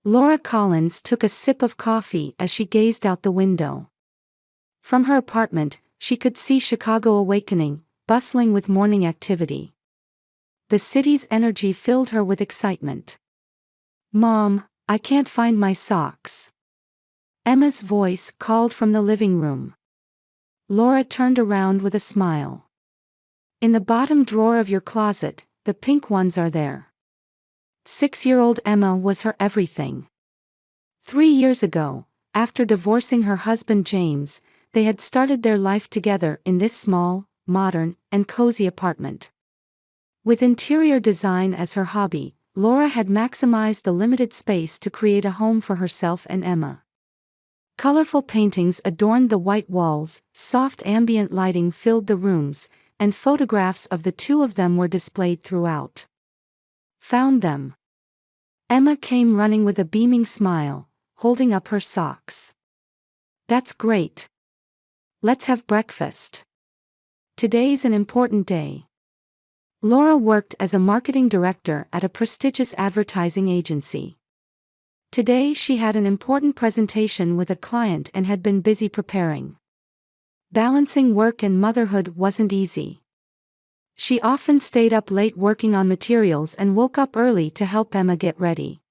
Laura Collins took a sip of coffee as she gazed out the window. From her apartment, she could see Chicago awakening, bustling with morning activity. The city's energy filled her with excitement. "Mom, I can't find my socks." Emma's voice called from the living room. Laura turned around with a smile. "In the bottom drawer of your closet, the pink ones are there." 6-year-old Emma was her everything. 3 years ago, after divorcing her husband James, they had started their life together in this small, modern, and cozy apartment. With interior design as her hobby, Laura had maximized the limited space to create a home for herself and Emma. Colorful paintings adorned the white walls, soft ambient lighting filled the rooms, and photographs of the two of them were displayed throughout. "Found them." Emma came running with a beaming smile, holding up her socks. "That's great. Let's have breakfast. Today's an important day." Laura worked as a marketing director at a prestigious advertising agency. Today she had an important presentation with a client and had been busy preparing. Balancing work and motherhood wasn't easy. She often stayed up late working on materials and woke up early to help Emma get ready.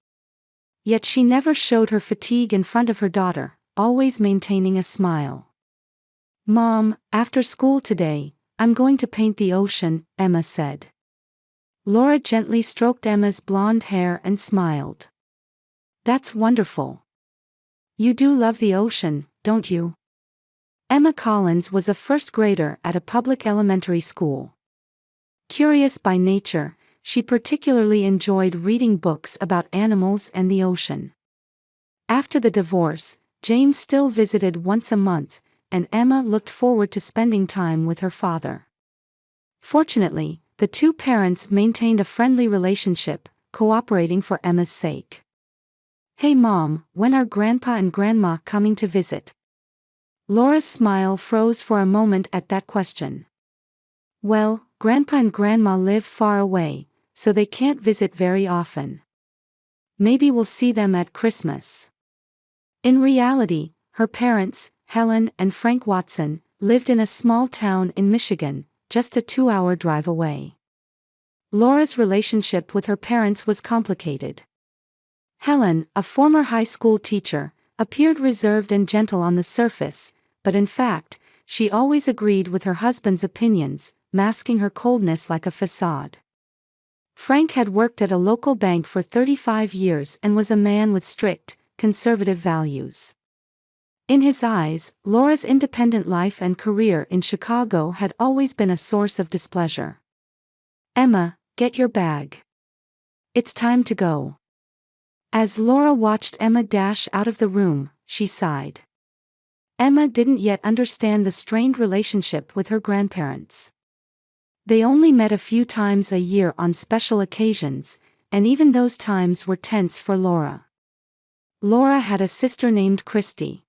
Yet she never showed her fatigue in front of her daughter, always maintaining a smile. "Mom, after school today, I'm going to paint the ocean," Emma said. Laura gently stroked Emma's blonde hair and smiled. "That's wonderful. You do love the ocean, don't you?" Emma Collins was a first grader at a public elementary school. Curious by nature, she particularly enjoyed reading books about animals and the ocean. After the divorce, James still visited once a month, and Emma looked forward to spending time with her father. Fortunately, the two parents maintained a friendly relationship, cooperating for Emma's sake. "Hey Mom, when are Grandpa and Grandma coming to visit?" Laura's smile froze for a moment at that question. "Well, Grandpa and Grandma live far away, so they can't visit very often. Maybe we'll see them at Christmas." In reality, her parents, Helen and Frank Watson, lived in a small town in Michigan, just a 2-hour drive away. Laura's relationship with her parents was complicated. Helen, a former high school teacher, appeared reserved and gentle on the surface, but in fact, she always agreed with her husband's opinions, masking her coldness like a facade. Frank had worked at a local bank for 35 years and was a man with strict, conservative values. In his eyes, Laura's independent life and career in Chicago had always been a source of displeasure. "Emma, get your bag. It's time to go." As Laura watched Emma dash out of the room, she sighed. Emma didn't yet understand the strained relationship with her grandparents. They only met a few times a year on special occasions, and even those times were tense for Laura. Laura had a sister named Christy.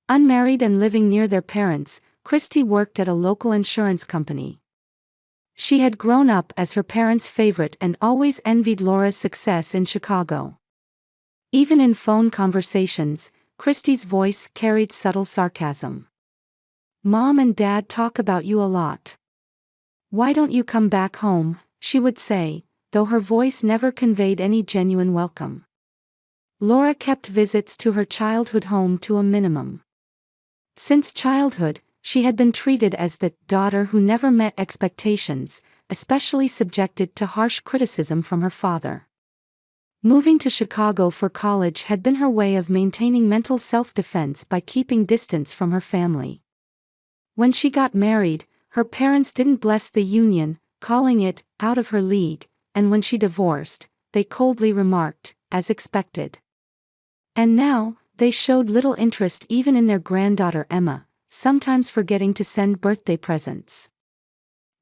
Unmarried and living near their parents, Christy worked at a local insurance company. She had grown up as her parents' favorite and always envied Laura's success in Chicago. Even in phone conversations, Christy's voice carried subtle sarcasm. "Mom and Dad talk about you a lot. Why don't you come back home?" she would say, though her voice never conveyed any genuine welcome. Laura kept visits to her childhood home to a minimum. Since childhood, she had been treated as the daughter who never met expectations, especially subjected to harsh criticism from her father. Moving to Chicago for college had been her way of maintaining mental self-defense by keeping distance from her family. When she got married, her parents didn't bless the union, calling it out of her league, and when she divorced, they coldly remarked, as expected. And now, they showed little interest even in their granddaughter Emma, sometimes forgetting to send birthday presents.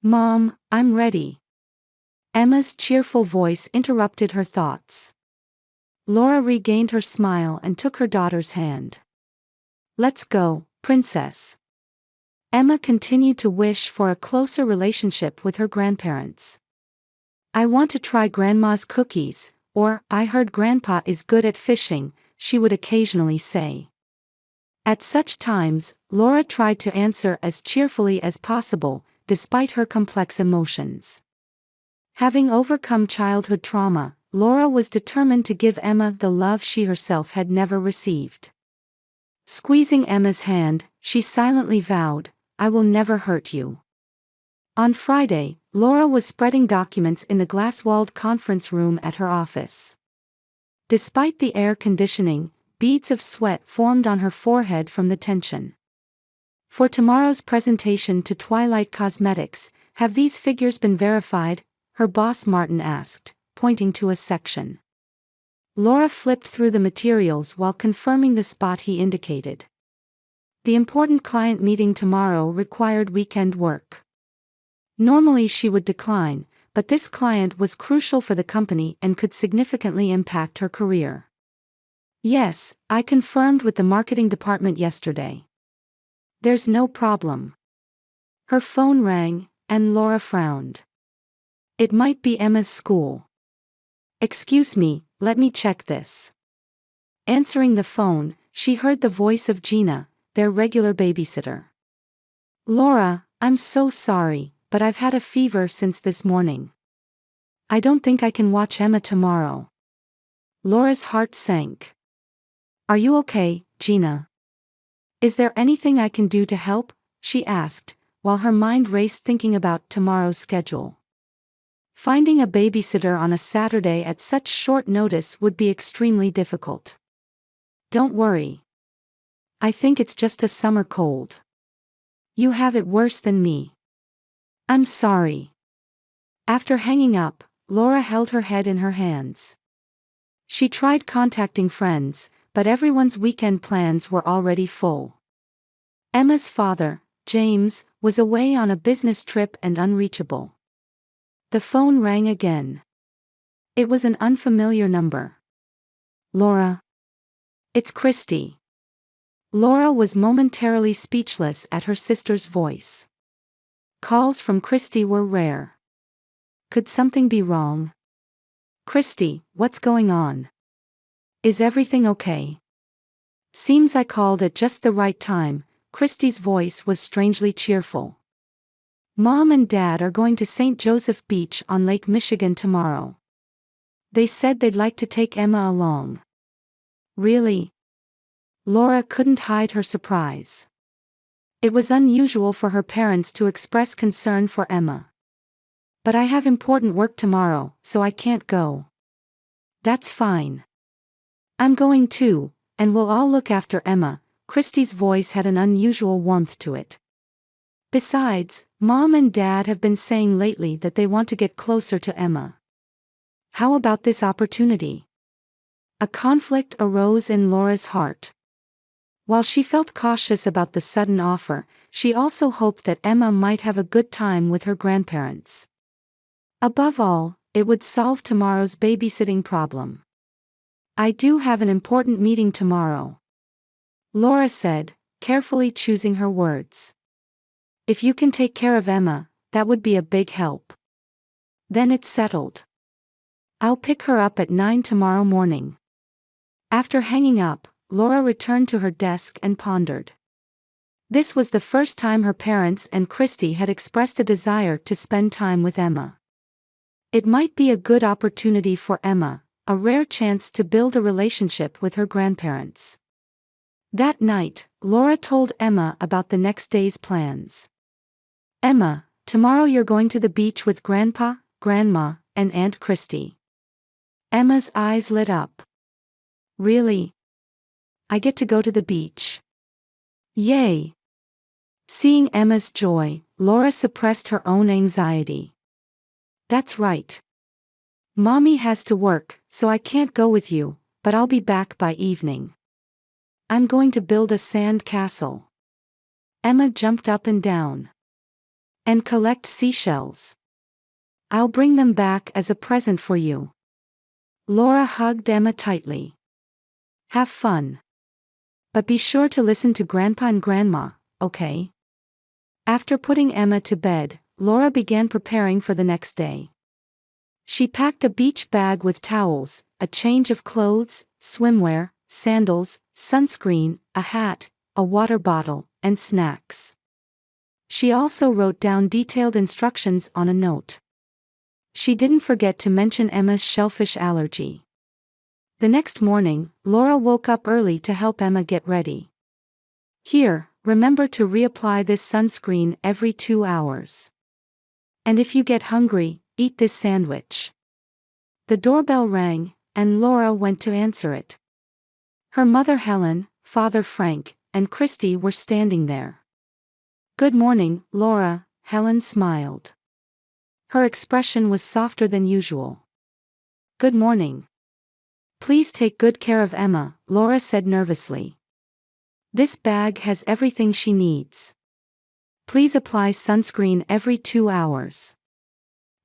"Mom, I'm ready." Emma's cheerful voice interrupted her thoughts. Laura regained her smile and took her daughter's hand. "Let's go, princess." Emma continued to wish for a closer relationship with her grandparents. "I want to try Grandma's cookies," or, "I heard Grandpa is good at fishing," she would occasionally say. At such times, Laura tried to answer as cheerfully as possible, despite her complex emotions. Having overcome childhood trauma, Laura was determined to give Emma the love she herself had never received. Squeezing Emma's hand, she silently vowed, "I will never hurt you." On Friday, Laura was spreading documents in the glass-walled conference room at her office. Despite the air conditioning, beads of sweat formed on her forehead from the tension. "For tomorrow's presentation to Twilight Cosmetics, have these figures been verified?" her boss Martin asked, pointing to a section. Laura flipped through the materials while confirming the spot he indicated. The important client meeting tomorrow required weekend work. Normally she would decline, but this client was crucial for the company and could significantly impact her career. "Yes, I confirmed with the marketing department yesterday. There's no problem." Her phone rang, and Laura frowned. It might be Emma's school. "Excuse me, let me check this." Answering the phone, she heard the voice of Gina, their regular babysitter. "Laura, I'm so sorry, but I've had a fever since this morning. I don't think I can watch Emma tomorrow." Laura's heart sank. "Are you okay, Gina? Is there anything I can do to help?" she asked, while her mind raced thinking about tomorrow's schedule. Finding a babysitter on a Saturday at such short notice would be extremely difficult. "Don't worry. I think it's just a summer cold. You have it worse than me. I'm sorry." After hanging up, Laura held her head in her hands. She tried contacting friends, but everyone's weekend plans were already full. Emma's father, James, was away on a business trip and unreachable. The phone rang again. It was an unfamiliar number. "Laura? It's Christy." Laura was momentarily speechless at her sister's voice. Calls from Christy were rare. Could something be wrong? "Christy, what's going on? Is everything okay?" "Seems I called at just the right time." Christy's voice was strangely cheerful. "Mom and Dad are going to St. Joseph Beach on Lake Michigan tomorrow. They said they'd like to take Emma along." "Really?" Laura couldn't hide her surprise. It was unusual for her parents to express concern for Emma. "But I have important work tomorrow, so I can't go." "That's fine. I'm going too, and we'll all look after Emma." Christy's voice had an unusual warmth to it. "Besides, Mom and Dad have been saying lately that they want to get closer to Emma. How about this opportunity?" A conflict arose in Laura's heart. While she felt cautious about the sudden offer, she also hoped that Emma might have a good time with her grandparents. Above all, it would solve tomorrow's babysitting problem. "I do have an important meeting tomorrow," Laura said, carefully choosing her words. "If you can take care of Emma, that would be a big help." "Then it's settled. I'll pick her up at 9 tomorrow morning." After hanging up, Laura returned to her desk and pondered. This was the first time her parents and Christy had expressed a desire to spend time with Emma. It might be a good opportunity for Emma, a rare chance to build a relationship with her grandparents. That night, Laura told Emma about the next day's plans. "Emma, tomorrow you're going to the beach with Grandpa, Grandma, and Aunt Christy." Emma's eyes lit up. "Really? I get to go to the beach? Yay!" Seeing Emma's joy, Laura suppressed her own anxiety. "That's right. Mommy has to work, so I can't go with you, but I'll be back by evening. I'm going to build a sand castle." Emma jumped up and down. "And collect seashells. I'll bring them back as a present for you." Laura hugged Emma tightly. "Have fun. But be sure to listen to Grandpa and Grandma, okay?" After putting Emma to bed, Laura began preparing for the next day. She packed a beach bag with towels, a change of clothes, swimwear, sandals, sunscreen, a hat, a water bottle, and snacks. She also wrote down detailed instructions on a note. She didn't forget to mention Emma's shellfish allergy. The next morning, Laura woke up early to help Emma get ready. Here, remember to reapply this sunscreen every 2 hours. And if you get hungry, eat this sandwich. The doorbell rang, and Laura went to answer it. Her mother Helen, father Frank, and Christy were standing there. "Good morning, Laura," Helen smiled. Her expression was softer than usual. "Good morning. Please take good care of Emma," Laura said nervously. "This bag has everything she needs. Please apply sunscreen every 2 hours.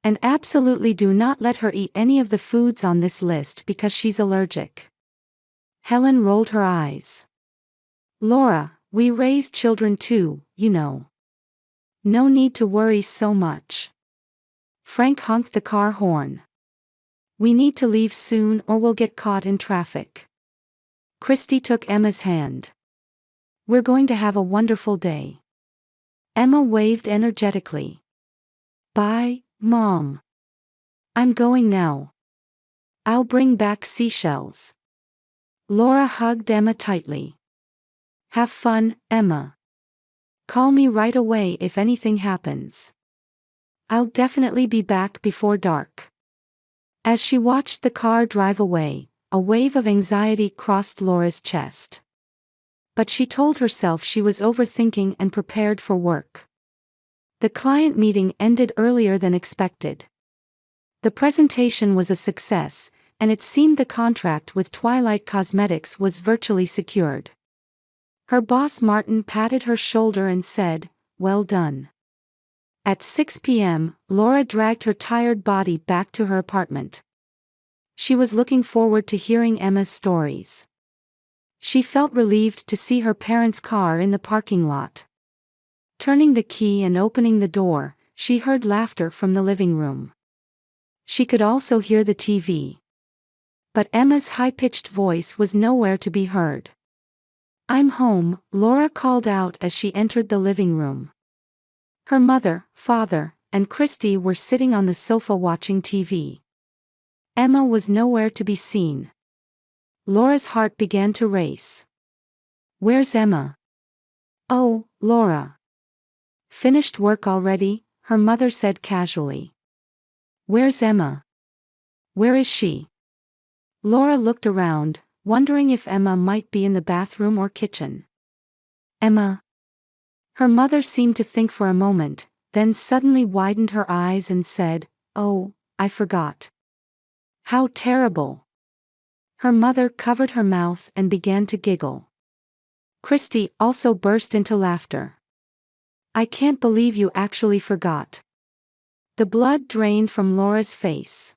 And absolutely do not let her eat any of the foods on this list because she's allergic." Helen rolled her eyes. "Laura, we raise children too, you know. No need to worry so much." Frank honked the car horn. "We need to leave soon or we'll get caught in traffic." Christy took Emma's hand. "We're going to have a wonderful day." Emma waved energetically. "Bye, Mom. I'm going now. I'll bring back seashells." Laura hugged Emma tightly. "Have fun, Emma. Call me right away if anything happens. I'll definitely be back before dark." As she watched the car drive away, a wave of anxiety crossed Laura's chest. But she told herself she was overthinking and prepared for work. The client meeting ended earlier than expected. The presentation was a success, and it seemed the contract with Twilight Cosmetics was virtually secured. Her boss Martin patted her shoulder and said, "Well done." At 6 p.m., Laura dragged her tired body back to her apartment. She was looking forward to hearing Emma's stories. She felt relieved to see her parents' car in the parking lot. Turning the key and opening the door, she heard laughter from the living room. She could also hear the TV. But Emma's high-pitched voice was nowhere to be heard. "I'm home," Laura called out as she entered the living room. Her mother, father, and Christy were sitting on the sofa watching TV. Emma was nowhere to be seen. Laura's heart began to race. "Where's Emma?" "Oh, Laura. Finished work already?" her mother said casually. "Where's Emma? Where is she?" Laura looked around, wondering if Emma might be in the bathroom or kitchen. "Emma?" Her mother seemed to think for a moment, then suddenly widened her eyes and said, "Oh, I forgot." "How terrible." Her mother covered her mouth and began to giggle. Christy also burst into laughter. "I can't believe you actually forgot." The blood drained from Laura's face.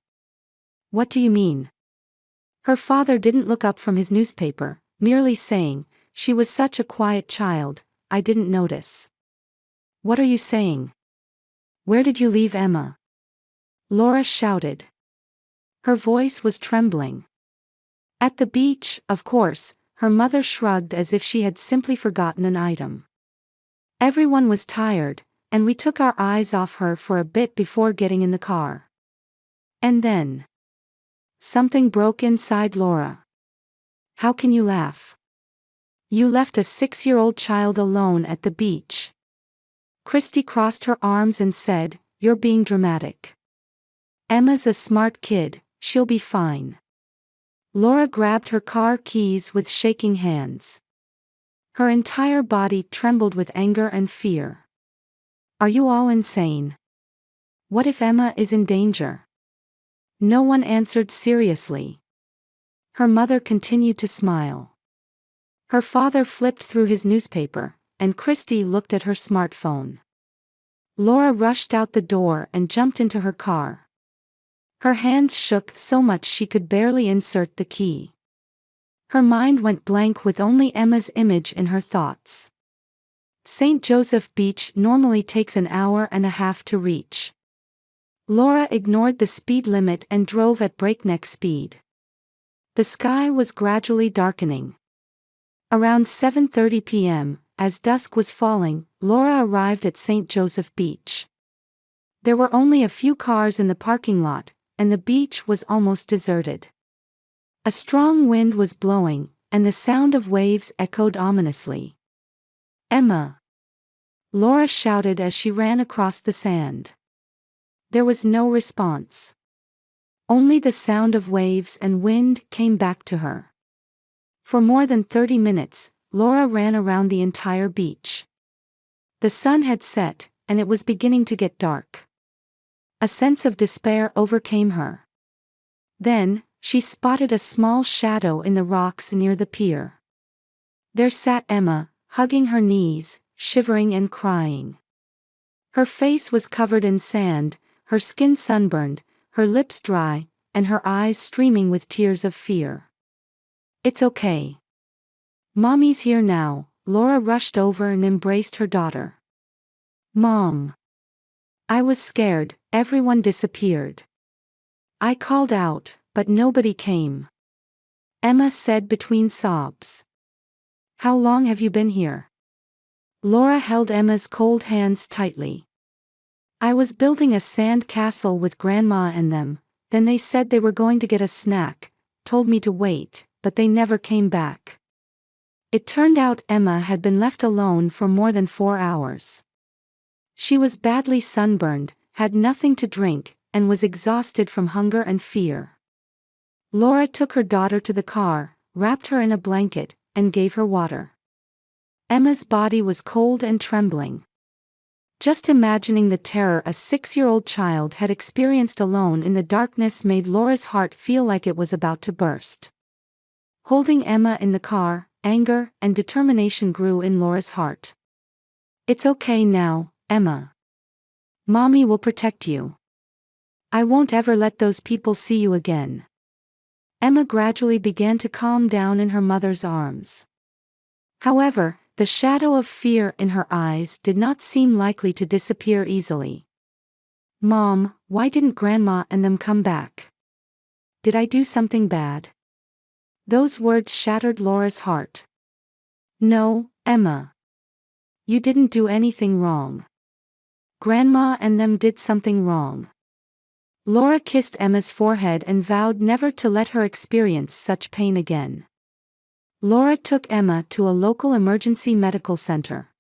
"What do you mean?" Her father didn't look up from his newspaper, merely saying, "She was such a quiet child, I didn't notice." "What are you saying? Where did you leave Emma?" Laura shouted. Her voice was trembling. "At the beach, of course," her mother shrugged as if she had simply forgotten an item. "Everyone was tired, and we took our eyes off her for a bit before getting in the car. And then something broke inside Laura." "How can you laugh? You left a 6-year-old child alone at the beach." Christy crossed her arms and said, "You're being dramatic. Emma's a smart kid, she'll be fine." Laura grabbed her car keys with shaking hands. Her entire body trembled with anger and fear. "Are you all insane? What if Emma is in danger?" No one answered seriously. Her mother continued to smile. Her father flipped through his newspaper, and Christy looked at her smartphone. Laura rushed out the door and jumped into her car. Her hands shook so much she could barely insert the key. Her mind went blank with only Emma's image in her thoughts. St. Joseph Beach normally takes an hour and a half to reach. Laura ignored the speed limit and drove at breakneck speed. The sky was gradually darkening. Around 7:30 p.m., as dusk was falling, Laura arrived at St. Joseph Beach. There were only a few cars in the parking lot, and the beach was almost deserted. A strong wind was blowing, and the sound of waves echoed ominously. "Emma!" Laura shouted as she ran across the sand. There was no response. Only the sound of waves and wind came back to her. For more than 30 minutes, Laura ran around the entire beach. The sun had set, and it was beginning to get dark. A sense of despair overcame her. Then, she spotted a small shadow in the rocks near the pier. There sat Emma, hugging her knees, shivering and crying. Her face was covered in sand, her skin sunburned, her lips dry, and her eyes streaming with tears of fear. "It's okay. Mommy's here now." Laura rushed over and embraced her daughter. "Mom. I was scared, everyone disappeared. I called out, but nobody came," Emma said between sobs. "How long have you been here?" Laura held Emma's cold hands tightly. "I was building a sand castle with Grandma and them, then they said they were going to get a snack, told me to wait, but they never came back." It turned out Emma had been left alone for more than 4 hours. She was badly sunburned, had nothing to drink, and was exhausted from hunger and fear. Laura took her daughter to the car, wrapped her in a blanket, and gave her water. Emma's body was cold and trembling. Just imagining the terror a 6-year-old child had experienced alone in the darkness made Laura's heart feel like it was about to burst. Holding Emma in the car, anger and determination grew in Laura's heart. "It's okay now, Emma. Mommy will protect you. I won't ever let those people see you again." Emma gradually began to calm down in her mother's arms. However, the shadow of fear in her eyes did not seem likely to disappear easily. "Mom, why didn't Grandma and them come back? Did I do something bad?" Those words shattered Laura's heart. "No, Emma. You didn't do anything wrong. Grandma and them did something wrong." Laura kissed Emma's forehead and vowed never to let her experience such pain again. Laura took Emma to a local emergency medical center.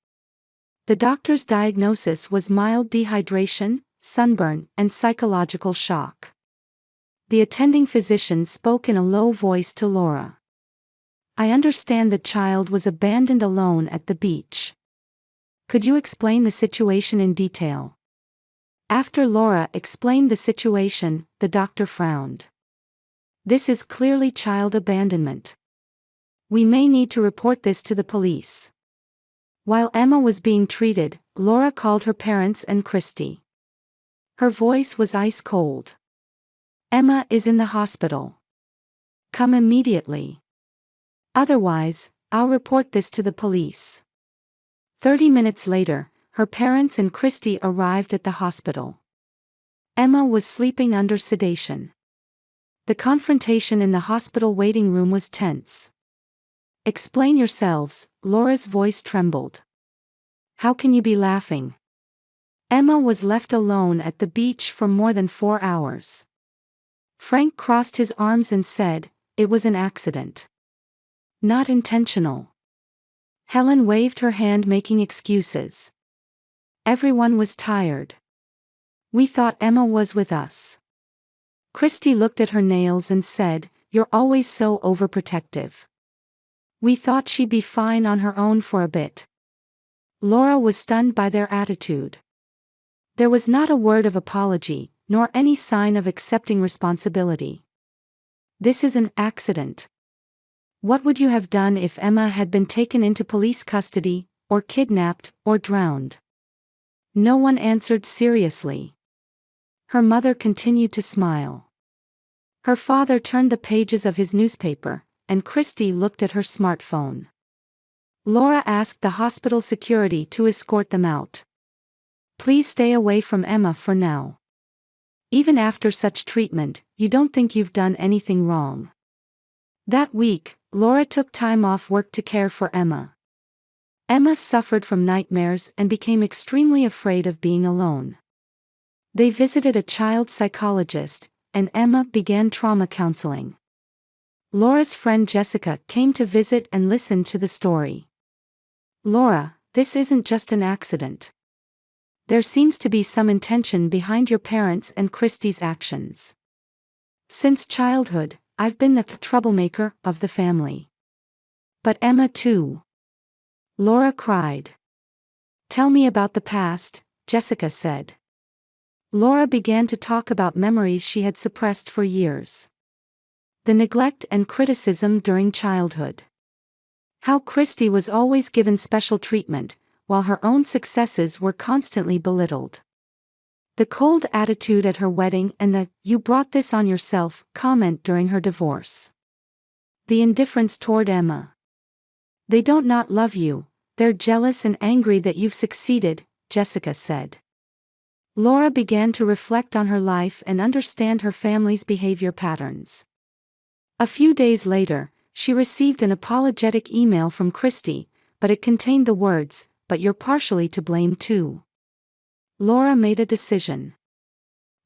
The doctor's diagnosis was mild dehydration, sunburn, and psychological shock. The attending physician spoke in a low voice to Laura. "I understand the child was abandoned alone at the beach. Could you explain the situation in detail?" After Laura explained the situation, the doctor frowned. "This is clearly child abandonment. We may need to report this to the police." While Emma was being treated, Laura called her parents and Christy. Her voice was ice cold. "Emma is in the hospital. Come immediately. Otherwise, I'll report this to the police." 30 minutes later, her parents and Christy arrived at the hospital. Emma was sleeping under sedation. The confrontation in the hospital waiting room was tense. "Explain yourselves," Laura's voice trembled. "How can you be laughing?" Emma was left alone at the beach for more than 4 hours. Frank crossed his arms and said, "It was an accident. Not intentional." Helen waved her hand making excuses. Everyone was tired. "We thought Emma was with us." Christy looked at her nails and said, "You're always so overprotective. We thought she'd be fine on her own for a bit." Laura was stunned by their attitude. There was not a word of apology, nor any sign of accepting responsibility. "This is an accident. What would you have done if Emma had been taken into police custody, or kidnapped, or drowned?" No one answered seriously. Her mother continued to smile. Her father turned the pages of his newspaper, and Christy looked at her smartphone. Laura asked the hospital security to escort them out. "Please stay away from Emma for now. Even after such treatment, you don't think you've done anything wrong. That week, Laura took time off work to care for Emma. Emma suffered from nightmares and became extremely afraid of being alone. They visited a child psychologist, and Emma began trauma counseling. Laura's friend Jessica came to visit and listen to the story. "Laura, this isn't just an accident. There seems to be some intention behind your parents' and Christy's actions. Since childhood, I've been the troublemaker of the family. But Emma too." Laura cried. "Tell me about the past," Jessica said. Laura began to talk about memories she had suppressed for years. The neglect and criticism during childhood. How Christy was always given special treatment, while her own successes were constantly belittled. The cold attitude at her wedding and the "you brought this on yourself" comment during her divorce. The indifference toward Emma. "They don't not love you, they're jealous and angry that you've succeeded," Jessica said. Laura began to reflect on her life and understand her family's behavior patterns. A few days later, she received an apologetic email from Christy, but it contained the words, "But you're partially to blame too." Laura made a decision.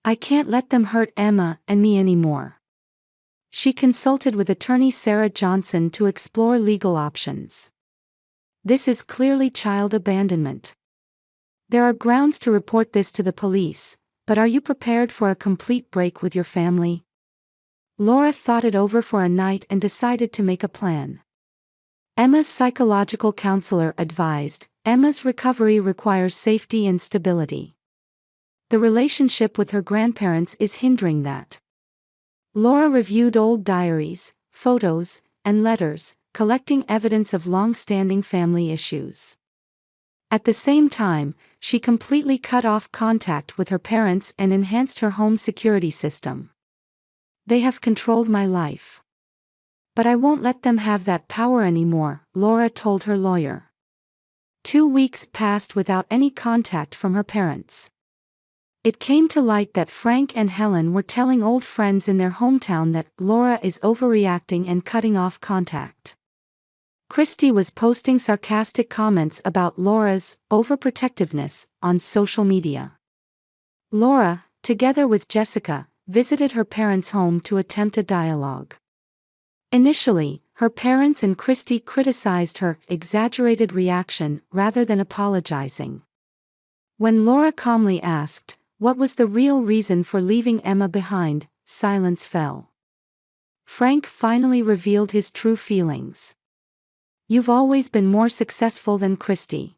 "I can't let them hurt Emma and me anymore." She consulted with attorney Sarah Johnson to explore legal options. "This is clearly child abandonment. There are grounds to report this to the police, but are you prepared for a complete break with your family?" Laura thought it over for a night and decided to make a plan. Emma's psychological counselor advised, Emma's recovery requires safety and stability. The relationship with her grandparents is hindering that. Laura reviewed old diaries, photos, and letters, collecting evidence of long-standing family issues. At the same time, she completely cut off contact with her parents and enhanced her home security system. "They have controlled my life. But I won't let them have that power anymore," Laura told her lawyer. 2 weeks passed without any contact from her parents. It came to light that Frank and Helen were telling old friends in their hometown that Laura is overreacting and cutting off contact. Christy was posting sarcastic comments about Laura's overprotectiveness on social media. Laura, together with Jessica, visited her parents' home to attempt a dialogue. Initially, her parents and Christy criticized her exaggerated reaction rather than apologizing. When Laura calmly asked, what was the real reason for leaving Emma behind, silence fell. Frank finally revealed his true feelings. "You've always been more successful than Christy.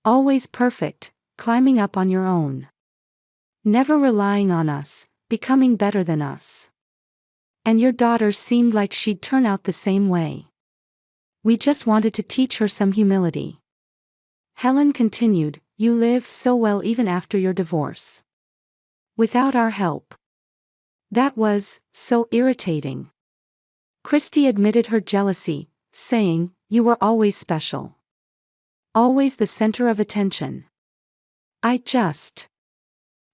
Always perfect, climbing up on your own. Never relying on us, becoming better than us. And your daughter seemed like she'd turn out the same way. We just wanted to teach her some humility." Helen continued, "You live so well even after your divorce. Without our help. That was so irritating." Christy admitted her jealousy, saying, "You were always special. Always the center of attention. I just..."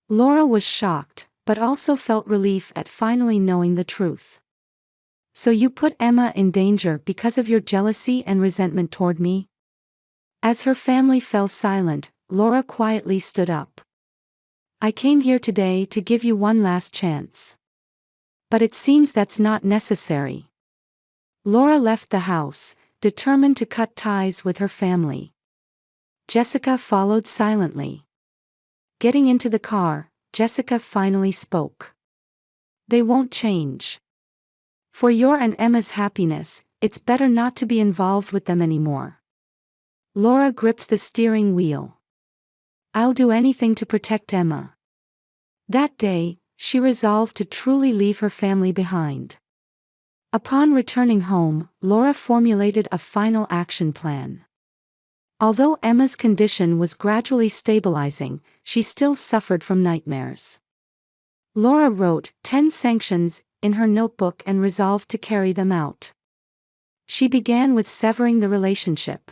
Laura was shocked, but also felt relief at finally knowing the truth. "So you put Emma in danger because of your jealousy and resentment toward me?" As her family fell silent, Laura quietly stood up. "I came here today to give you one last chance. But it seems that's not necessary." Laura left the house, determined to cut ties with her family. Jessica followed silently. Getting into the car, Jessica finally spoke. "They won't change. For your and Emma's happiness, it's better not to be involved with them anymore." Laura gripped the steering wheel. "I'll do anything to protect Emma." That day, she resolved to truly leave her family behind. Upon returning home, Laura formulated a final action plan. Although Emma's condition was gradually stabilizing, she still suffered from nightmares. Laura wrote 10 sanctions in her notebook and resolved to carry them out. She began with severing the relationship.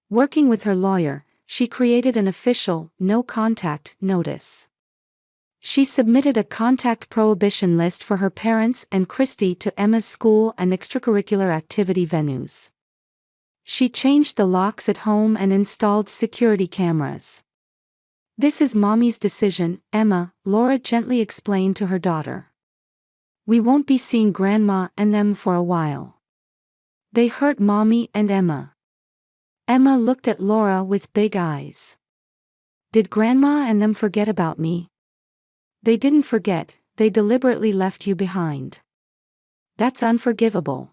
Working with her lawyer, she created an official, no-contact notice. She submitted a contact prohibition list for her parents and Christy to Emma's school and extracurricular activity venues. She changed the locks at home and installed security cameras. "This is Mommy's decision, Emma," Laura gently explained to her daughter. "We won't be seeing Grandma and them for a while. They hurt Mommy and Emma." Emma looked at Laura with big eyes. "Did Grandma and them forget about me?" "They didn't forget, they deliberately left you behind. That's unforgivable."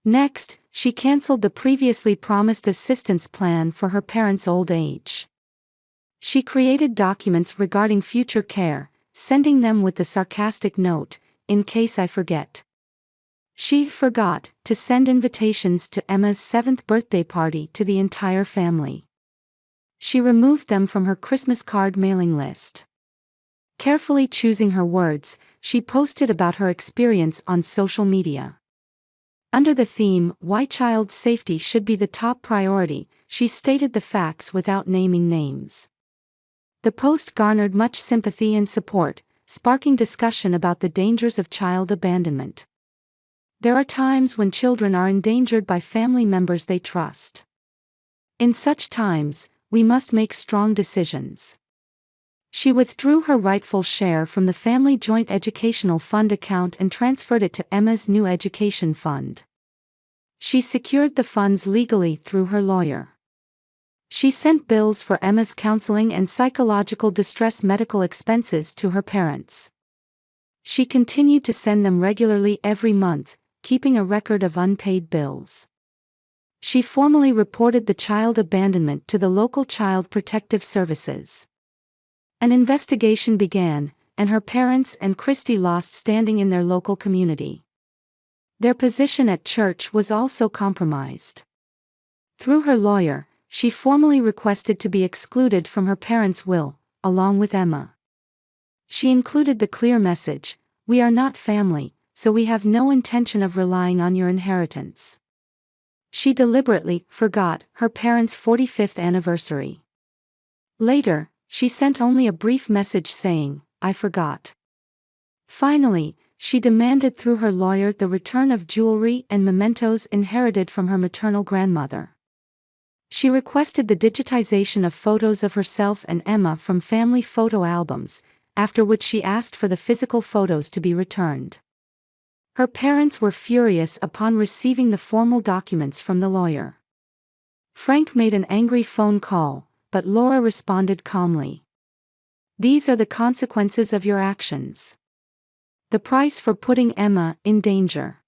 Next, she canceled the previously promised assistance plan for her parents' old age. She created documents regarding future care, sending them with the sarcastic note, "In case I forget." She forgot to send invitations to Emma's 7th birthday party to the entire family. She removed them from her Christmas card mailing list. Carefully choosing her words, she posted about her experience on social media. Under the theme, "Why Child Safety Should Be the Top Priority," she stated the facts without naming names. The post garnered much sympathy and support, sparking discussion about the dangers of child abandonment. There are times when children are endangered by family members they trust. In such times, we must make strong decisions. She withdrew her rightful share from the family joint educational fund account and transferred it to Emma's new education fund. She secured the funds legally through her lawyer. She sent bills for Emma's counseling and psychological distress medical expenses to her parents. She continued to send them regularly every month, keeping a record of unpaid bills. She formally reported the child abandonment to the local Child Protective Services. An investigation began, and her parents and Christy lost standing in their local community. Their position at church was also compromised. Through her lawyer, she formally requested to be excluded from her parents' will, along with Emma. She included the clear message, "We are not family, so we have no intention of relying on your inheritance." She deliberately forgot her parents' 45th anniversary. Later, she sent only a brief message saying, "I forgot." Finally, she demanded through her lawyer the return of jewelry and mementos inherited from her maternal grandmother. She requested the digitization of photos of herself and Emma from family photo albums, after which she asked for the physical photos to be returned. Her parents were furious upon receiving the formal documents from the lawyer. Frank made an angry phone call, but Laura responded calmly. "These are the consequences of your actions. The price for putting Emma in danger."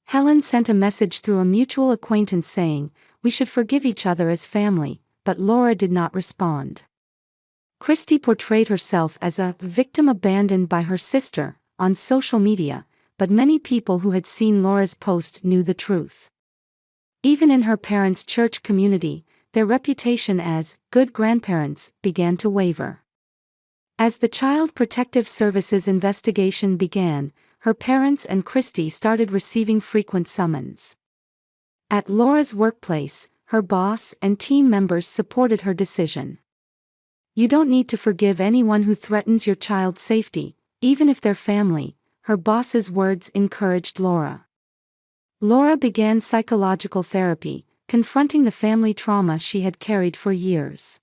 Helen sent a message through a mutual acquaintance saying, "We should forgive each other as family," but Laura did not respond. Christy portrayed herself as a victim abandoned by her sister on social media, but many people who had seen Laura's post knew the truth. Even in her parents' church community, their reputation as good grandparents began to waver. As the Child Protective Services investigation began, her parents and Christy started receiving frequent summons. At Laura's workplace, her boss and team members supported her decision. "You don't need to forgive anyone who threatens your child's safety, even if they're family," her boss's words encouraged Laura. Laura began psychological therapy, confronting the family trauma she had carried for years.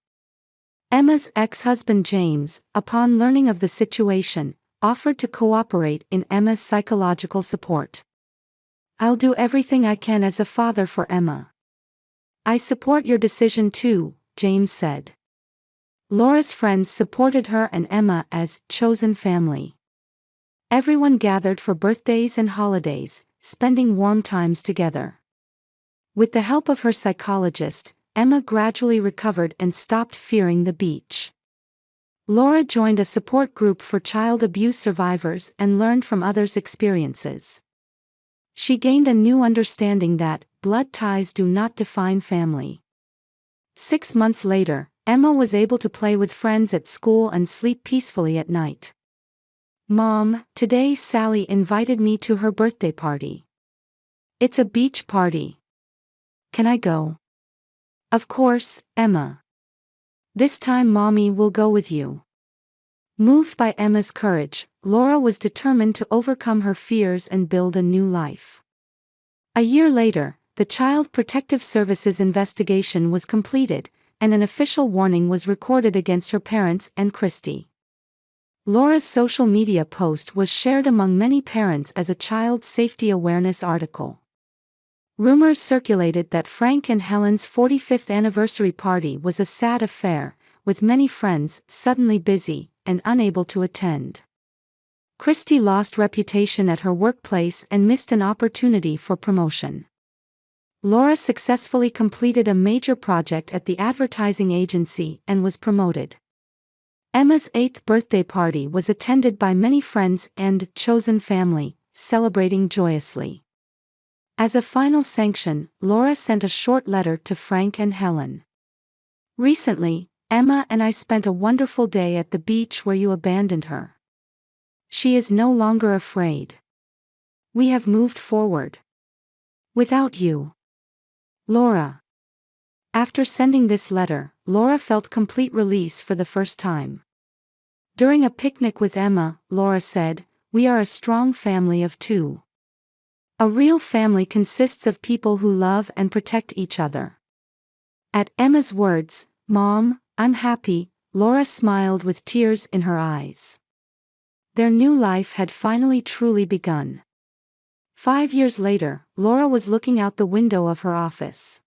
Emma's ex-husband James, upon learning of the situation, offered to cooperate in Emma's psychological support. "I'll do everything I can as a father for Emma." "I support your decision too," James said. Laura's friends supported her and Emma as chosen family. Everyone gathered for birthdays and holidays, spending warm times together. With the help of her psychologist, Emma gradually recovered and stopped fearing the beach. Laura joined a support group for child abuse survivors and learned from others' experiences. She gained a new understanding that blood ties do not define family. 6 months later, Emma was able to play with friends at school and sleep peacefully at night. "Mom, today Sally invited me to her birthday party. It's a beach party. Can I go?" "Of course, Emma. This time Mommy will go with you." Moved by Emma's courage, Laura was determined to overcome her fears and build a new life. A year later, the Child Protective Services investigation was completed, and an official warning was recorded against her parents and Christy. Laura's social media post was shared among many parents as a child safety awareness article. Rumors circulated that Frank and Helen's 45th anniversary party was a sad affair, with many friends suddenly busy and unable to attend. Christy lost reputation at her workplace and missed an opportunity for promotion. Laura successfully completed a major project at the advertising agency and was promoted. Emma's 8th birthday party was attended by many friends and chosen family, celebrating joyously. As a final sanction, Laura sent a short letter to Frank and Helen. "Recently, Emma and I spent a wonderful day at the beach where you abandoned her. She is no longer afraid. We have moved forward. Without you. Laura." After sending this letter, Laura felt complete release for the first time. During a picnic with Emma, Laura said, "We are a strong family of two. A real family consists of people who love and protect each other." At Emma's words, "Mom, I'm happy," Laura smiled with tears in her eyes. Their new life had finally truly begun. 5 years later, Laura was looking out the window of her office.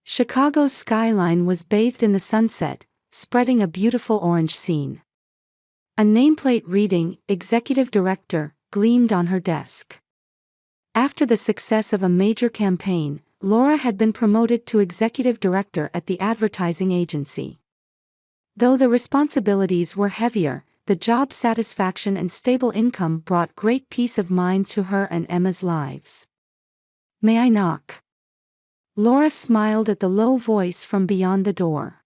Chicago's skyline was bathed in the sunset, spreading a beautiful orange scene. A nameplate reading, "Executive Director," gleamed on her desk. After the success of a major campaign, Laura had been promoted to executive director at the advertising agency. Though the responsibilities were heavier, the job satisfaction and stable income brought great peace of mind to her and Emma's lives. "May I knock?" Laura smiled at the low voice from beyond the door.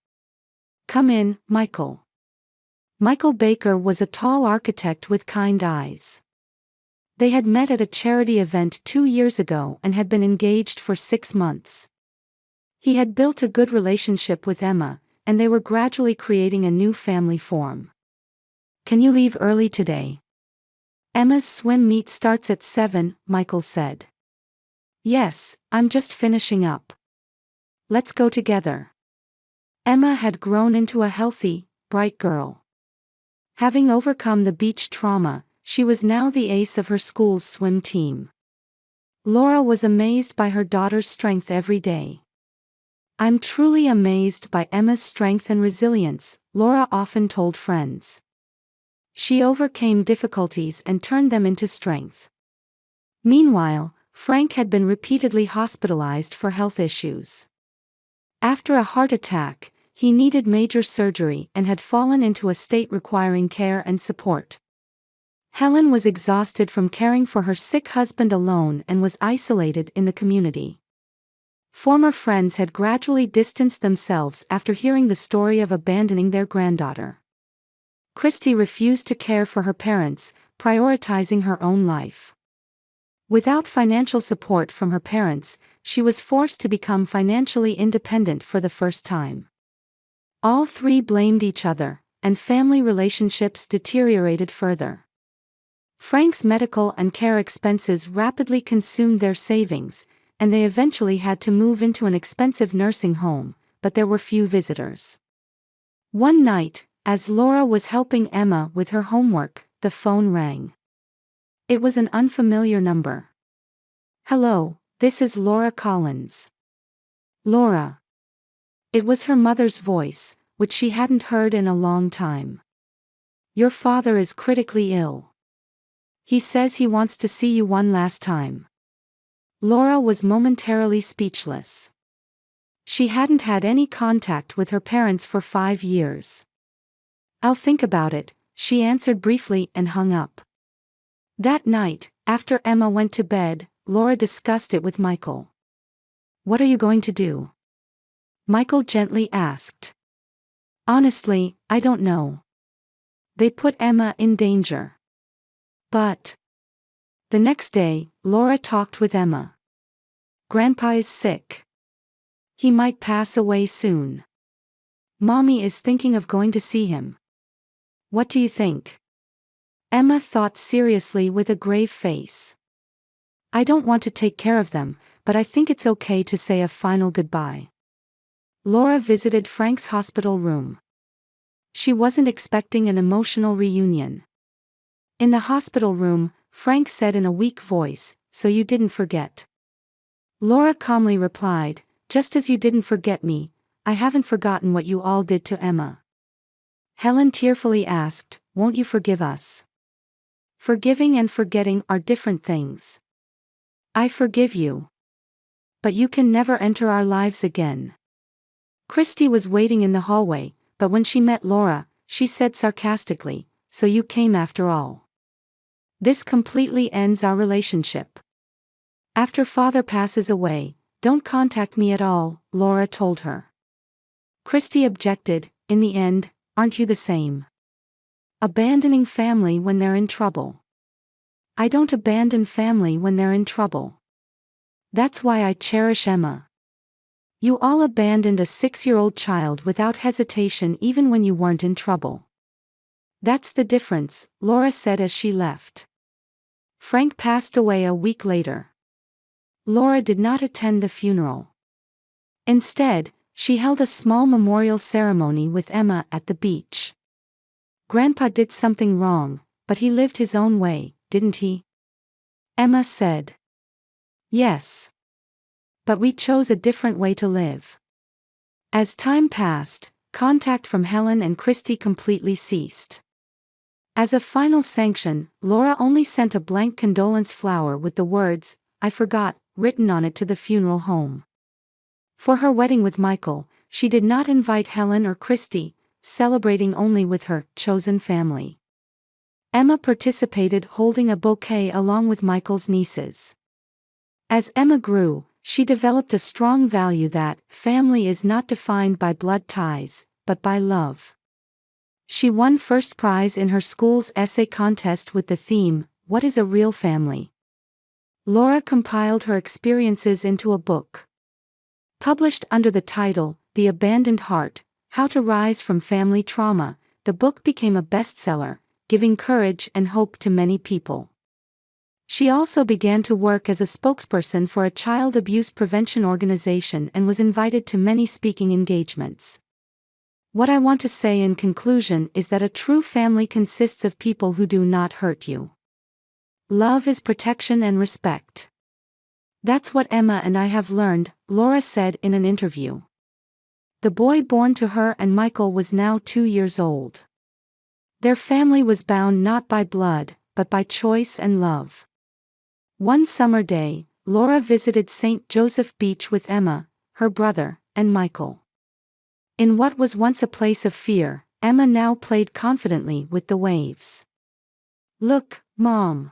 "Come in, Michael." Michael Baker was a tall architect with kind eyes. They had met at a charity event 2 years ago and had been engaged for 6 months. He had built a good relationship with Emma, and they were gradually creating a new family form. "Can you leave early today?" "Emma's swim meet starts at 7, Michael said. "Yes, I'm just finishing up. Let's go together." Emma had grown into a healthy, bright girl. Having overcome the beach trauma, she was now the ace of her school's swim team. Laura was amazed by her daughter's strength every day. "I'm truly amazed by Emma's strength and resilience," Laura often told friends. "She overcame difficulties and turned them into strength." Meanwhile, Frank had been repeatedly hospitalized for health issues. After a heart attack, he needed major surgery and had fallen into a state requiring care and support. Helen was exhausted from caring for her sick husband alone and was isolated in the community. Former friends had gradually distanced themselves after hearing the story of abandoning their granddaughter. Christy refused to care for her parents, prioritizing her own life. Without financial support from her parents, she was forced to become financially independent for the first time. All three blamed each other, and family relationships deteriorated further. Frank's medical and care expenses rapidly consumed their savings, and they eventually had to move into an expensive nursing home, but there were few visitors. One night, as Laura was helping Emma with her homework, the phone rang. It was an unfamiliar number. "Hello, this is Laura Collins." "Laura." It was her mother's voice, which she hadn't heard in a long time. "Your father is critically ill. He says he wants to see you one last time." Laura was momentarily speechless. She hadn't had any contact with her parents for 5 years. "I'll think about it," she answered briefly and hung up. That night, after Emma went to bed, Laura discussed it with Michael. "What are you going to do?" Michael gently asked. "Honestly, I don't know. They put Emma in danger." But the next day, Laura talked with Emma. "Grandpa is sick. He might pass away soon. Mommy is thinking of going to see him." What do you think? Emma thought seriously with a grave face. I don't want to take care of them, but I think it's okay to say a final goodbye. Laura visited Frank's hospital room. She wasn't expecting an emotional reunion. In the hospital room, Frank said in a weak voice, "So you didn't forget." Laura calmly replied, "Just as you didn't forget me, I haven't forgotten what you all did to Emma." Helen tearfully asked, "Won't you forgive us?" Forgiving and forgetting are different things. I forgive you. But you can never enter our lives again. Christy was waiting in the hallway, but when she met Laura, she said sarcastically, "So you came after all. This completely ends our relationship. After father passes away, don't contact me at all," Laura told her. Christy objected, "In the end, aren't you the same? Abandoning family when they're in trouble." I don't abandon family when they're in trouble. That's why I cherish Emma. You all abandoned a 6-year-old child without hesitation even when you weren't in trouble. That's the difference, Laura said as she left. Frank passed away a week later. Laura did not attend the funeral. Instead, she held a small memorial ceremony with Emma at the beach. Grandpa did something wrong, but he lived his own way, didn't he? Emma said. Yes. But we chose a different way to live. As time passed, contact from Helen and Christy completely ceased. As a final sanction, Laura only sent a blank condolence flower with the words, "I forgot," written on it to the funeral home. For her wedding with Michael, she did not invite Helen or Christy, celebrating only with her chosen family. Emma participated holding a bouquet along with Michael's nieces. As Emma grew, she developed a strong value that family is not defined by blood ties, but by love. She won first prize in her school's essay contest with the theme, "What is a Real Family?" Laura compiled her experiences into a book. Published under the title, The Abandoned Heart, How to Rise from Family Trauma, the book became a bestseller, giving courage and hope to many people. She also began to work as a spokesperson for a child abuse prevention organization and was invited to many speaking engagements. What I want to say in conclusion is that a true family consists of people who do not hurt you. Love is protection and respect. That's what Emma and I have learned, Laura said in an interview. The boy born to her and Michael was now 2 years old. Their family was bound not by blood, but by choice and love. One summer day, Laura visited St. Joseph Beach with Emma, her brother, and Michael. In what was once a place of fear, Emma now played confidently with the waves. "Look, Mom,"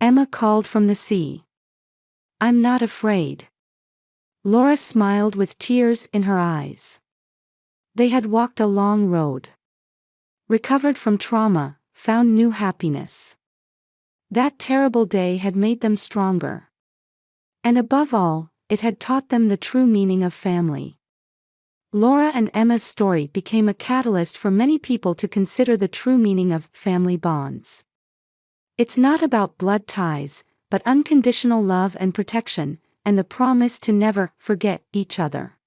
Emma called from the sea. "I'm not afraid." Laura smiled with tears in her eyes. They had walked a long road. Recovered from trauma, found new happiness. That terrible day had made them stronger. And above all, it had taught them the true meaning of family. Laura and Emma's story became a catalyst for many people to consider the true meaning of family bonds. It's not about blood ties, but unconditional love and protection, and the promise to never forget each other.